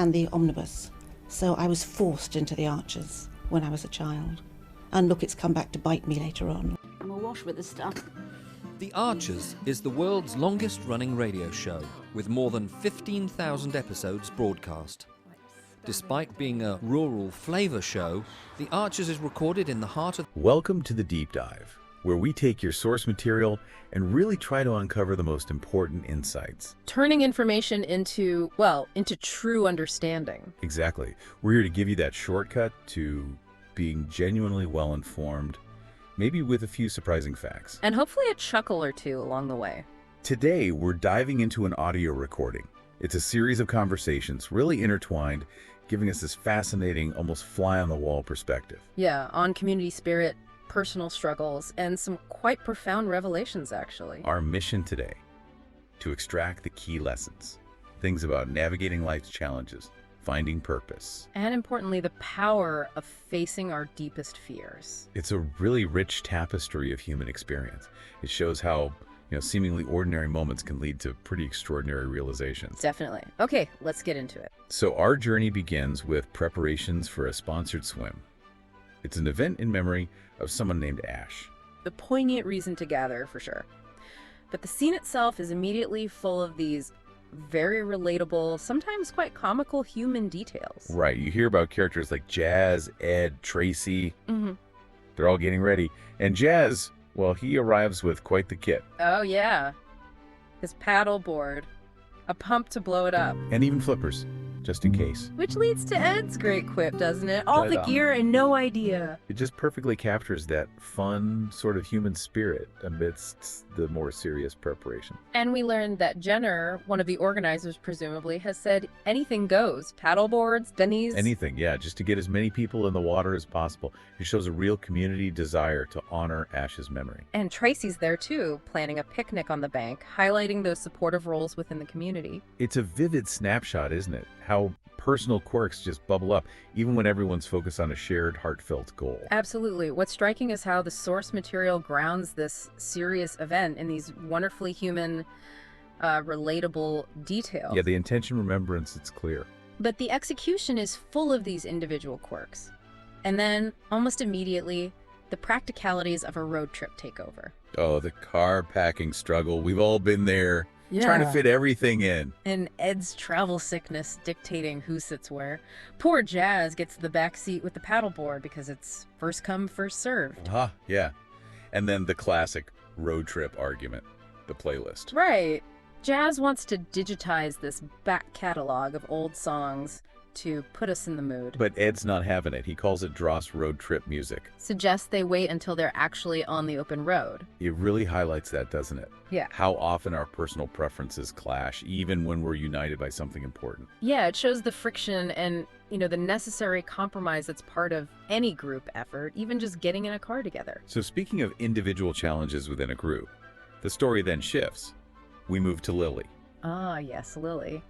and the omnibus. So I was forced into the Archers when I was a child. And look, it's come back to bite me later on. I'm awash with this stuff. The Archers is the world's longest-running radio show, with more than 15,000 episodes broadcast. Despite being a rural flavor show, The Archers is recorded in the heart of... Welcome to The Deep Dive, where we take your source material and really try to uncover the most important insights. Turning information into true understanding. Exactly. We're here to give you that shortcut to being genuinely well-informed, maybe with a few surprising facts. And hopefully a chuckle or two along the way. Today, we're diving into an audio recording. It's a series of conversations, really intertwined, giving us this fascinating, almost fly-on-the-wall perspective. Yeah, on community spirit, personal struggles, and some quite profound revelations, actually. Our mission today, to extract the key lessons, things about navigating life's challenges, finding purpose. And importantly, the power of facing our deepest fears. It's a really rich tapestry of human experience. It shows how seemingly ordinary moments can lead to pretty extraordinary realizations. Definitely. Okay, let's get into it. So our journey begins with preparations for a sponsored swim. It's an event in memory of someone named Ash. The poignant reason to gather, for sure. But the scene itself is immediately full of these very relatable, sometimes quite comical human details. Right, you hear about characters like Jazz, Ed, Tracy. They're all getting ready. And Jazz, well, he arrives with quite the kit. Oh, yeah. His paddle board, a pump to blow it up. And even flippers, just in case. Which leads to Ed's great quip, doesn't it? All the Right on. gear and no idea. It just perfectly captures that fun sort of human spirit amidst the more serious preparation. And we learned that Jenner, one of the organizers presumably, has said anything goes. Paddle boards, dunnies. Anything, yeah, just to get as many people in the water as possible. It shows a real community desire to honor Ash's memory. And Tracy's there too, planning a picnic on the bank, highlighting those supportive roles within the community. It's a vivid snapshot, isn't it? How personal quirks just bubble up, even when everyone's focused on a shared, heartfelt goal. Absolutely. What's striking is how the source material grounds this serious event in these wonderfully human, relatable details. Yeah, the intention, remembrance, it's clear. But the execution is full of these individual quirks. And then, almost immediately, the practicalities of a road trip take over. Oh, the car packing struggle. We've all been there. Trying to fit everything in. And Ed's travel sickness dictating who sits where. Poor Jazz gets the back seat with the paddleboard because it's first come, first served. Yeah. And then the classic road trip argument, the playlist. Right. Jazz wants to digitize this back catalog of old songs to put us in the mood. But Ed's not having it. He calls it Dross road trip music. Suggests they wait until they're actually on the open road. It really highlights that, doesn't it? Yeah. How often our personal preferences clash, even when we're united by something important. Yeah, it shows the friction and, the necessary compromise that's part of any group effort, even just getting in a car together. So speaking of individual challenges within a group, the story then shifts. We move to Lily. Ah, yes, Lily.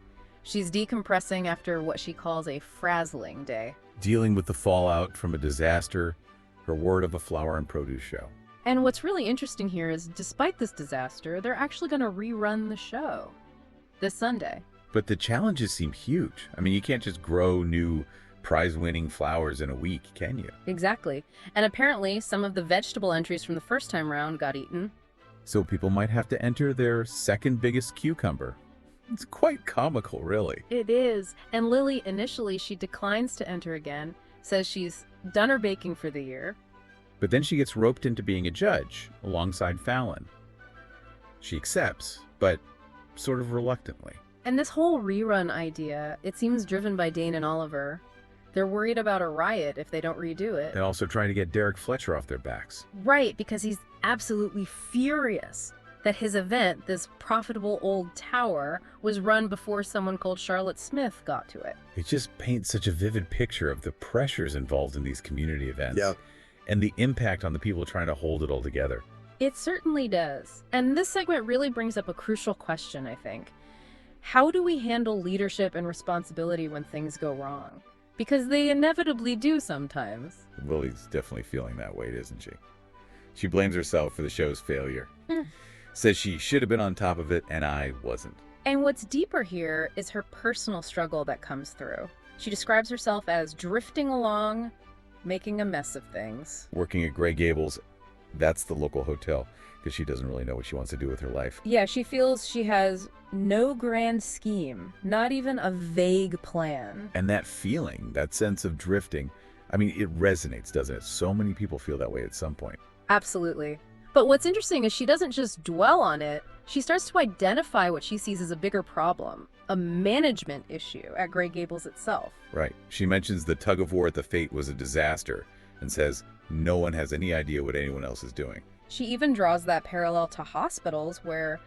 She's decompressing after what she calls a frazzling day. Dealing with the fallout from a disaster, her word of a flower and produce show. And what's really interesting here is, despite this disaster, they're actually going to rerun the show this Sunday. But the challenges seem huge. I mean, you can't just grow new prize-winning flowers in a week, can you? Exactly. And apparently, some of the vegetable entries from the first time round got eaten. So people might have to enter their second biggest cucumber. It's quite comical, really. It is. And Lily, initially, she declines to enter again, says she's done her baking for the year. But then she gets roped into being a judge alongside Fallon. She accepts, but sort of reluctantly. And this whole rerun idea, it seems driven by Dane and Oliver. They're worried about a riot if they don't redo it. They're also trying to get Derek Fletcher off their backs. Right, because he's absolutely furious that his event, this profitable old tower, was run before someone called Charlotte Smith got to it. It just paints such a vivid picture of the pressures involved in these community events. Yep. And the impact on the people trying to hold it all together. It certainly does. And this segment really brings up a crucial question, I think. How do we handle leadership and responsibility when things go wrong? Because they inevitably do sometimes. Lily's definitely feeling that weight, isn't she? She blames herself for the show's failure. Says she should have been on top of it, and I wasn't. And what's deeper here is her personal struggle that comes through. She describes herself as drifting along, making a mess of things. Working at Grey Gables, that's the local hotel, because she doesn't really know what she wants to do with her life. Yeah, she feels she has no grand scheme, not even a vague plan. And that feeling, that sense of drifting, I mean, it resonates, doesn't it? So many people feel that way at some point. Absolutely. But what's interesting is she doesn't just dwell on it, she starts to identify what she sees as a bigger problem, a management issue at Grey Gables itself. Right. She mentions the tug of war at the Fate was a disaster and says no one has any idea what anyone else is doing. She even draws that parallel to hospitals where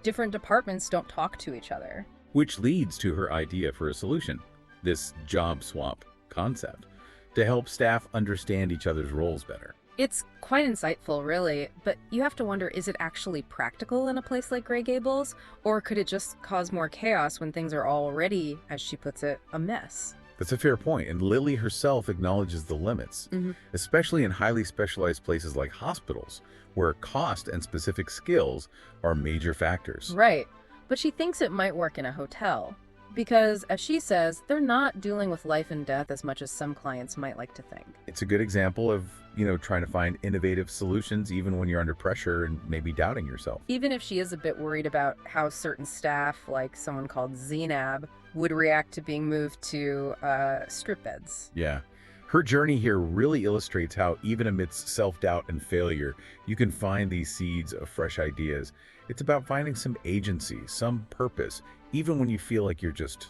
different departments don't talk to each other. Which leads to her idea for a solution, this job swap concept, to help staff understand each other's roles better. It's quite insightful, really, but you have to wonder, is it actually practical in a place like Grey Gables? Or could it just cause more chaos when things are already, as she puts it, a mess? That's a fair point, and Lily herself acknowledges the limits, especially in highly specialized places like hospitals, where cost and specific skills are major factors. Right, but she thinks it might work in a hotel. Because, as she says, they're not dealing with life and death as much as some clients might like to think. It's a good example of, trying to find innovative solutions even when you're under pressure and maybe doubting yourself. Even if she is a bit worried about how certain staff, like someone called Zainab, would react to being moved to strip beds. Yeah. Her journey here really illustrates how even amidst self-doubt and failure, you can find these seeds of fresh ideas. It's about finding some agency, some purpose, even when you feel like you're just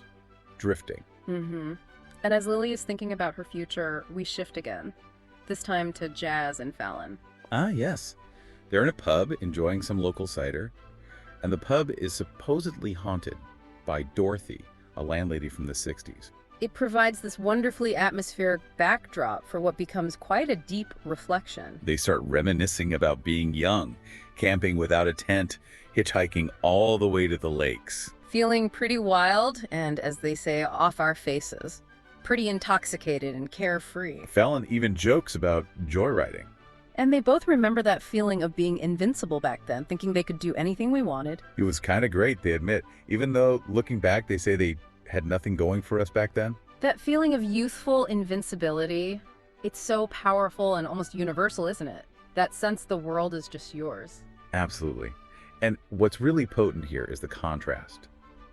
drifting. And as Lily is thinking about her future, we shift again. This time to Jazz and Fallon. Ah, yes. They're in a pub enjoying some local cider, and the pub is supposedly haunted by Dorothy, a landlady from the 60s. It provides this wonderfully atmospheric backdrop for what becomes quite a deep reflection. They start reminiscing about being young, camping without a tent, hitchhiking all the way to the lakes. Feeling pretty wild and, as they say, off our faces. Pretty intoxicated and carefree. Fallon even jokes about joyriding. And they both remember that feeling of being invincible back then, thinking they could do anything we wanted. It was kind of great, they admit, even though looking back, they say they had nothing going for us back then. That feeling of youthful invincibility, it's so powerful and almost universal, isn't it? That sense the world is just yours. Absolutely. And what's really potent here is the contrast.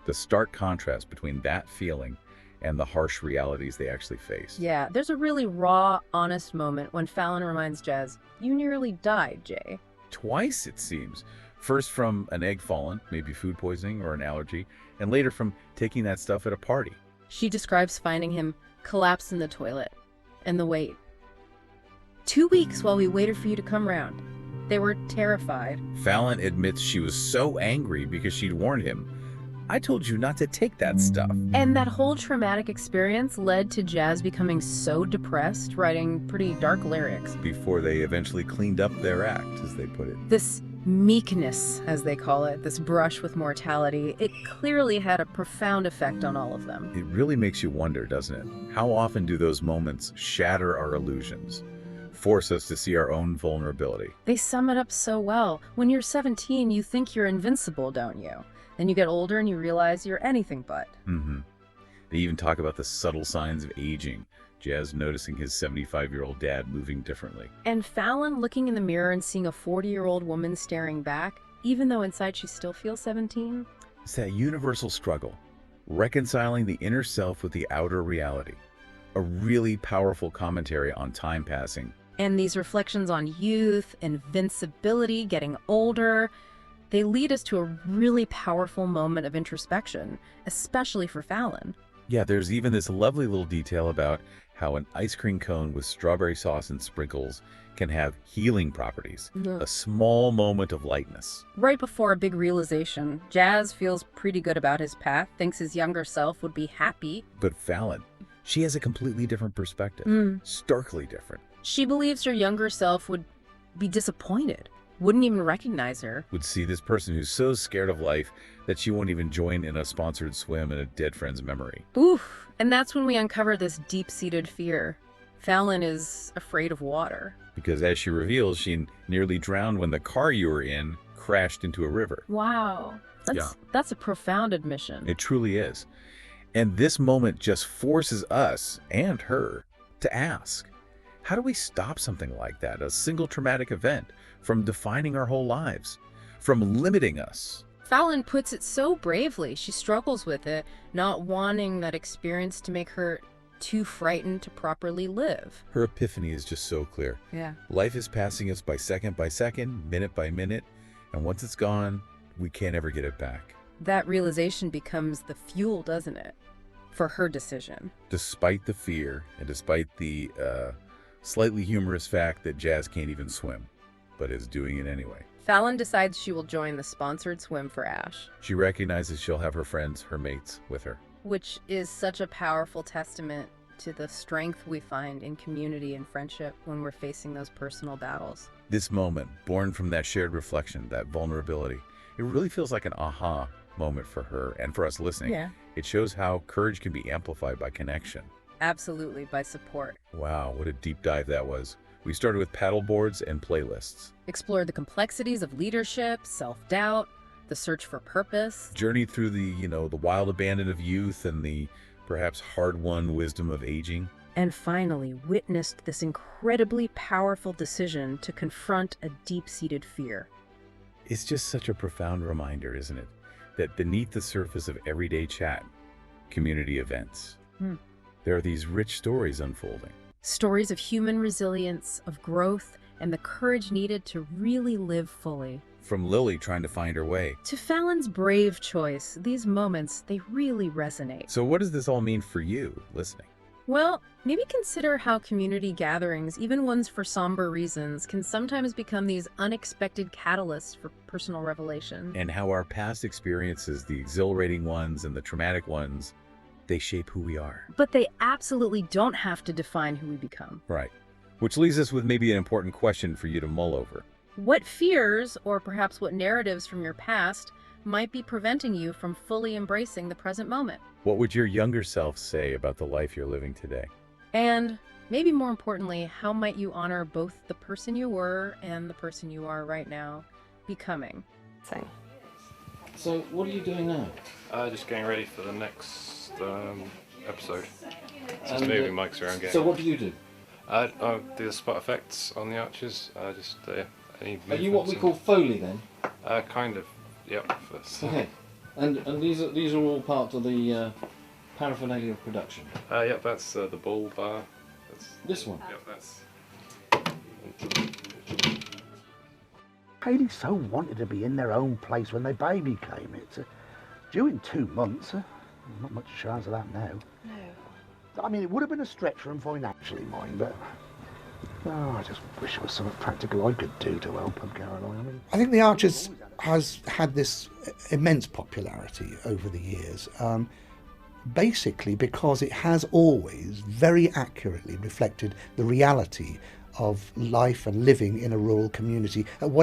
The stark contrast between that feeling and the harsh realities they actually face. Yeah, there's a really raw, honest moment when Fallon reminds Jazz, "You nearly died, Jay." Twice, it seems. First from an egg fallen, maybe food poisoning or an allergy, and later from taking that stuff at a party. She describes finding him collapsed in the toilet. And the wait. 2 weeks while we waited for you to come round. They were terrified. Fallon admits she was so angry because she'd warned him. I told you not to take that stuff. And that whole traumatic experience led to Jazz becoming so depressed, writing pretty dark lyrics. Before they eventually cleaned up their act, as they put it. This meekness, as they call it, this brush with mortality, it clearly had a profound effect on all of them. It really makes you wonder, doesn't it? How often do those moments shatter our illusions, force us to see our own vulnerability? They sum it up so well. When you're 17, you think you're invincible, don't you? Then you get older and you realize you're anything but. They even talk about the subtle signs of aging. Jazz noticing his 75-year-old dad moving differently. And Fallon looking in the mirror and seeing a 40-year-old woman staring back, even though inside she still feels 17. It's that universal struggle, reconciling the inner self with the outer reality. A really powerful commentary on time passing. And these reflections on youth, invincibility, getting older, they lead us to a really powerful moment of introspection, especially for Fallon. Yeah, there's even this lovely little detail about how an ice cream cone with strawberry sauce and sprinkles can have healing properties. A small moment of lightness. Right before a big realization, Jazz feels pretty good about his path, thinks his younger self would be happy. But Fallon, she has a completely different perspective. Starkly different. She believes her younger self would be disappointed, wouldn't even recognize her. Would see this person who's so scared of life that she won't even join in a sponsored swim in a dead friend's memory. Oof. And that's when we uncover this deep-seated fear. Fallon is afraid of water. Because as she reveals, she nearly drowned when the car you were in crashed into a river. Wow. That's a profound admission. It truly is. And this moment just forces us and her to ask, how do we stop something like that, a single traumatic event, from defining our whole lives, from limiting us? Fallon puts it so bravely. She struggles with it, not wanting that experience to make her too frightened to properly live. Her epiphany is just so clear. Yeah. Life is passing us by second, minute by minute, and once it's gone, we can't ever get it back. That realization becomes the fuel, doesn't it, for her decision. Despite the fear and despite the slightly humorous fact that Jazz can't even swim, but is doing it anyway. Fallon decides she will join the sponsored swim for Ash, She recognizes she'll have her friends, her mates, with her. which is such a powerful testament to the strength we find in community and friendship when we're facing those personal battles. This moment, born from that shared reflection, that vulnerability, it really feels like an aha moment for her and for us listening. Yeah. It shows how courage can be amplified by connection. Absolutely, by support. Wow, what a deep dive that was. We started with paddle boards and playlists. Explore the complexities of leadership, self-doubt, the search for purpose. Journeyed through the wild abandon of youth and the perhaps hard-won wisdom of aging. And finally, witnessed this incredibly powerful decision to confront a deep-seated fear. It's just such a profound reminder, isn't it? That beneath the surface of everyday chat, community events, there are these rich stories unfolding. Stories of human resilience, of growth, and the courage needed to really live fully. From Lily trying to find her way. To Fallon's brave choice, these moments, they really resonate. So what does this all mean for you, listening? Well, maybe consider how community gatherings, even ones for somber reasons, can sometimes become these unexpected catalysts for personal revelation. And how our past experiences, the exhilarating ones and the traumatic ones, they shape who we are. But they absolutely don't have to define who we become. Right. Which leaves us with maybe an important question for you to mull over. What fears, or perhaps what narratives from your past, might be preventing you from fully embracing the present moment? What would your younger self say about the life you're living today? And maybe more importantly, how might you honor both the person you were and the person you are right now becoming? So, what are you doing now? Just getting ready for the next episode. Just And, moving mics around. So, what do you do? I do the spot effects on the archers. Any Are you what we movements call Foley then? and- kind of. Yep. Okay. And these are all part of the paraphernalia of production. Yep. That's the bull bar. That's, This one. yep. That's. Haley so wanted to be in their own place when their baby came. It's due in 2 months. Not much chance of that now. No. I mean, it would have been a stretch for them financially, mind, but I just wish there was something practical I could do to help them, Caroline. I think The Archers has had this immense popularity over the years, basically because it has always very accurately reflected the reality of life and living in a rural community at whatever